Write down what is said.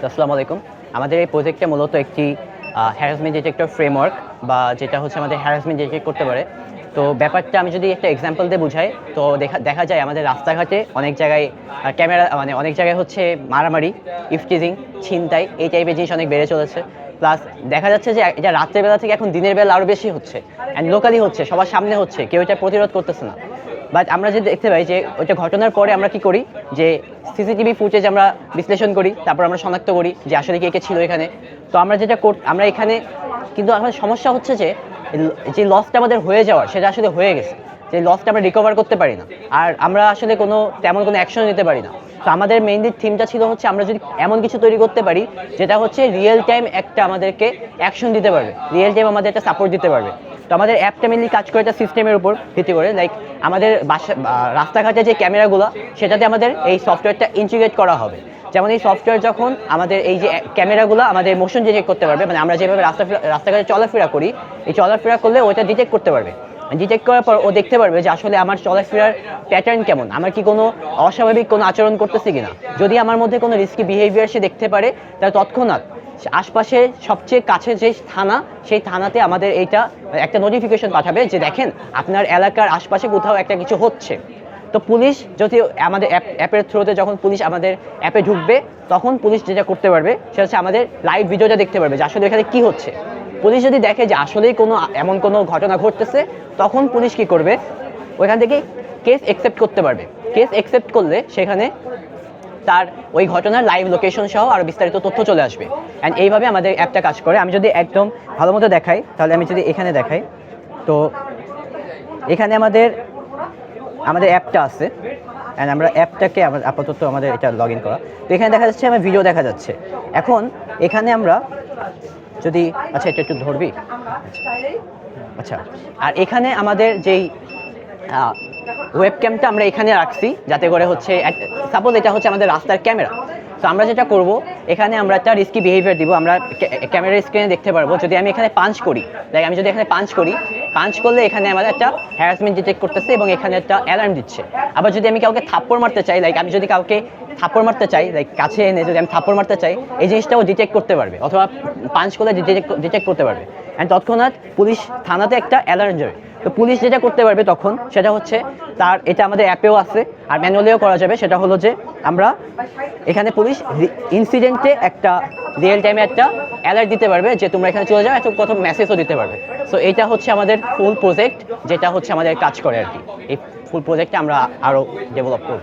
আসসালামু আলাইকুম। আমাদের এই প্রজেক্টটা মূলত একটি হ্যারাসমেন্ট ডিটেক্টর ফ্রেমওয়ার্ক বা যেটা হচ্ছে আমাদের হ্যারাসমেন্ট ডিটেক্ট করতে পারে। তো ব্যাপারটা আমি যদি একটা এক্সাম্পল দিয়ে বুঝাই, তো দেখা যায় আমাদের রাস্তাঘাটে অনেক জায়গায় ক্যামেরা মানে অনেক জায়গায় হচ্ছে মারামারি, ইফটিজিং, ছিনতাই এই টাইপের জিনিস অনেক বেড়ে চলেছে। প্লাস দেখা যাচ্ছে যে এটা রাত্রেবেলা থেকে এখন দিনের বেলা আরও বেশি হচ্ছে, অ্যান্ড লোকালি হচ্ছে, সবার সামনে হচ্ছে, কেউ এটা প্রতিরোধ করতেছে না। বাট আমরা যে দেখতে পাই যে ওইটা ঘটনার পরে আমরা কি করি, যে সিসিটিভি ফুটেজ আমরা বিশ্লেষণ করি, তারপর আমরা শনাক্ত করি যে আসলে কে কে ছিল এখানে। তো আমরা যেটা আমরা এখানে, কিন্তু আমাদের সমস্যা হচ্ছে যে লসটা আমাদের হয়ে যাওয়ার, সেটা আসলে হয়ে গেছে, যে লসটা আমরা রিকভার করতে পারি না, আর আমরা আসলে তেমন কোনো অ্যাকশন নিতে পারি না। তো আমাদের মেইনলি থিমটা ছিল হচ্ছে আমরা যদি এমন কিছু তৈরি করতে পারি যেটা হচ্ছে রিয়েল টাইম একটা আমাদেরকে অ্যাকশন দিতে পারবে, রিয়েল টাইম আমাদের একটা সাপোর্ট দিতে পারবে। তো আমাদের অ্যাপটা মেনলি কাজ করে একটা সিস্টেমের উপর ভিত্তি করে, লাইক আমাদের রাস্তাঘাটে যে ক্যামেরাগুলো, সেটাতে আমাদের এই সফটওয়্যারটা ইন্টিগ্রেট করা হবে। যেমন এই সফটওয়্যার যখন আমাদের এই যে ক্যামেরাগুলো আমাদের মোশন ডিটেক্ট করতে পারবে, মানে আমরা যেভাবে রাস্তাঘাটে চলাফেরা করি, এই চলাফেরা করলে ওইটা ডিটেক্ট করতে পারবে। ডিটেক্ট করার পর ও দেখতে পারবে যে আসলে আমার চলাফেরার প্যাটার্ন কেমন, আমার কি কোনো অস্বাভাবিক কোনো আচরণ করতেছে কিনা। যদি আমার মধ্যে কোনো রিস্কি বিহেভিয়ার সে দেখতে পারে, তাহলে তৎক্ষণাৎ আশপাশে সবচেয়ে কাছে যে থানা, সেই থানাতে আমাদের এইটা একটা নোটিফিকেশন পাঠাবে যে দেখেন আপনার এলাকার আশপাশে কোথাও একটা কিছু হচ্ছে। তো পুলিশ যদি আমাদের অ্যাপের থ্রুতে যখন পুলিশ আমাদের অ্যাপে ঢুকবে, তখন পুলিশ যেটা করতে পারবে সেটা হচ্ছে আমাদের লাইভ ভিডিওটা দেখতে পারবে যে আসলে এখানে কী হচ্ছে। পুলিশ যদি দেখে যে আসলেই এমন কোনো ঘটনা ঘটতেছে, তখন পুলিশ কি করবে, ওইখান থেকে কেস অ্যাকসেপ্ট করতে পারবে। কেস অ্যাকসেপ্ট করলে সেখানে তার ওই ঘটনার লাইভ লোকেশন সহ আরও বিস্তারিত তথ্য চলে আসবে। অ্যান্ড এইভাবে আমাদের অ্যাপটা কাজ করে। আমি যদি একদম ভালো মতো দেখাই, তাহলে আমি যদি এখানে দেখাই, তো এখানে আমাদের অ্যাপটা আছে, অ্যান্ড আমরা অ্যাপটাকে আপাতত আমাদের এটা লগ ইন করা। তো এখানে দেখা যাচ্ছে আমার ভিডিও দেখা যাচ্ছে। এখন এখানে আমরা যদি এটা একটু ধরবি, আচ্ছা, আর এখানে আমাদের যেই ওয়েবক্যামটা আমরা এখানে রাখছি, যাতে করে হচ্ছে সাপোজ এটা হচ্ছে আমাদের রাস্তার ক্যামেরা। তো আমরা যেটা করব, এখানে আমরা একটা রিস্কি বিহেভিয়ার দিব। আমরা ক্যামেরার স্ক্রিনে দেখতে পারবো যদি আমি এখানে পাঞ্চ করি, লাইক আমি যদি এখানে পাঞ্চ করলে এখানে আমাদের একটা হ্যারাসমেন্ট ডিটেক্ট করতেছে এবং এখানে একটা অ্যালার্ম দিচ্ছে। আবার যদি আমি কাউকে থাপ্পড় মারতে চাই, লাইক আমি যদি কাউকে থাপ্পড় মারতে চাই, লাইক কাছে এনে যদি আমি থাপ্পড় মারতে চাই, এই জিনিসটাও ডিটেক্ট করতে পারবে, অথবা পাঞ্চ করলে ডিটেক্ট করতে পারবে। অ্যান্ড তৎক্ষণাৎ পুলিশ থানাতে একটা অ্যালার্ম যাবে। তো পুলিশ যেটা করতে পারবে তখন, সেটা হচ্ছে এটা আমাদের অ্যাপেও আছে আর ম্যানুয়ালিও করা যাবে। সেটা হলো যে আমরা এখানে পুলিশ ইনসিডেন্টে একটা রিয়েল টাইমে একটা অ্যালার্ট দিতে পারবে যে তোমরা এখানে চলে যাও, এত কথা মেসেজও দিতে পারবে। সো এইটা হচ্ছে আমাদের ফুল প্রজেক্ট, যেটা হচ্ছে আমাদের কাজ করে আর কি। এই ফুল প্রজেক্টে আমরা আরও ডেভেলপ করব।